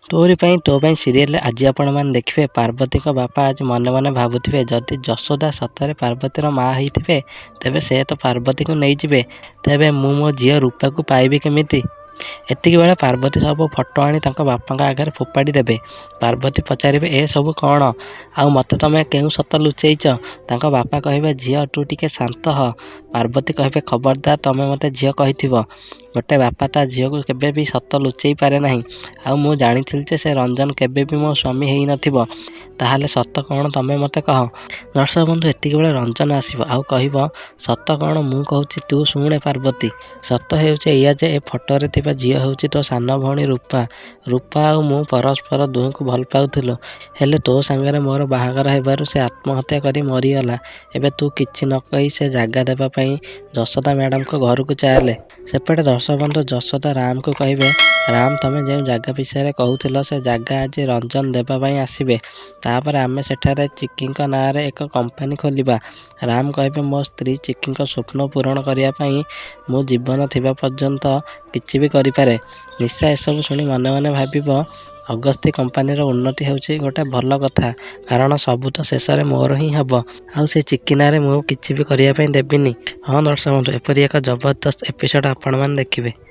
ତୋରି ପାଇଁ ତୋ ପାଇଁ ସିରିଏଲରେ ଆଜି ଆପଣମାନେ ଦେଖିବେ ପାର୍ବତୀଙ୍କ ବାପା ଆଜି ମନେ ମନେ ଭାବୁଥିବେ ଯଦି ଯଶୋଦା ସତରେ ପାର୍ବତୀର ମା ହେଇଥିବେ ତେବେ ସେ ତ ପାର୍ବତୀକୁ ନେଇଯିବେ, ତେବେ ମୁଁ ମୋ ଝିଅ ରୂପାକୁ ପାଇବି କେମିତି? ଏତିକି ବେଳେ ପାର୍ବତୀ ସବୁ ଫଟୋ ଆଣି ତାଙ୍କ ବାପାଙ୍କ ଆଗରେ ଫୋପାଡ଼ି ଦେବେ। ପାର୍ବତୀ ପଚାରିବେ ଏ ସବୁ କ'ଣ? ଆଉ ମୋତେ ତମେ କେଉଁ ସତ ଲୁଚେଇଛ? ତାଙ୍କ ବାପା କହିବେ ଝିଅ ତୁ ଟିକେ ଶାନ୍ତ ହ। ପାର୍ବତୀ କହିବେ ଖବରଦାର ତମେ ମୋତେ ଝିଅ କହିଥିବ। ଗୋଟେ ବାପା ତା ଝିଅକୁ କେବେ ବି ସତ ଲୁଚେଇ ପାରେ ନାହିଁ। ଆଉ ମୁଁ ଜାଣିଥିଲି ଯେ ସେ ରଞ୍ଜନ କେବେ ବି ମୋ ସ୍ୱାମୀ ହେଇନଥିବ। ତାହେଲେ ସତ କ'ଣ ତମେ ମୋତେ କହ। ଦର୍ଶକ ବନ୍ଧୁ ଏତିକି ବେଳେ ରଞ୍ଜନ ଆସିବ ଆଉ କହିବ ସତ କ'ଣ ମୁଁ କହୁଛି ତୁ ଶୁଣେ ପାର୍ବତୀ। ସତ ହେଉଛି ଏଇଆ ଯେ ଏ ଫଟୋରେ ଥିବା ଝିଅ ହେଉଛି ତୋ ସାନ ଭଉଣୀ ରୂପା। ରୂପା ଆଉ ମୁଁ ପରସ୍ପର ଦୁହିଁଙ୍କୁ ଭଲ ପାଉଥିଲୁ। ହେଲେ ତୋ ସାଙ୍ଗରେ ମୋର ବାହାଘର ହେବାରୁ ସେ ଆତ୍ମହତ୍ୟା କରି ମରିଗଲା। ଏବେ ତୁ କିଛି ନ କହି ସେ ଜାଗା ଦେବା ପାଇଁ ଯଶୋଦା ମ୍ୟାଡ଼ାମଙ୍କ ଘରକୁ ଚାଲେ। ସେପଟେ ଦର୍ଶକ ବନ୍ଧୁ ଯଶୋଦା ରାମକୁ କହିବେ ରାମ ତମେ ଯେଉଁ ଜାଗା ବିଷୟରେ କହୁଥିଲ ସେ ଜାଗା ଆଜି ରଞ୍ଜନ ଦେବା ପାଇଁ ଆସିବେ। ତାପରେ ଆମେ ସେଠାରେ ଚିକିଙ୍କ ନାଁରେ ଏକ କମ୍ପାନୀ ଖୋଲିବା। ରାମ କହିବେ ମୋ ସ୍ତ୍ରୀ ଚିକିଙ୍କ ସ୍ୱପ୍ନ ପୂରଣ କରିବା ପାଇଁ ମୁଁ ଜୀବନ ଥିବା ପର୍ଯ୍ୟନ୍ତ କିଛି ବି କରିପାରେ। ନିଶା ଏସବୁ ଶୁଣି ମନେ ମନେ ଭାବିବ ଅଗସ୍ତି କମ୍ପାନୀର ଉନ୍ନତି ହେଉଛି ଗୋଟେ ଭଲ କଥା, କାରଣ ସବୁ ତ ଶେଷରେ ମୋର ହିଁ ହେବ। ଆଉ ସେ ଚିକି ନାଁରେ ମୁଁ କିଛି ବି କରିବା ପାଇଁ ଦେବିନି। ହଁ ଦର୍ଶକ ବନ୍ଧୁ ଏପରି ଏକ ଜବରଦସ୍ତ ଏପିସୋଡ଼ ଆପଣମାନେ ଦେଖିବେ।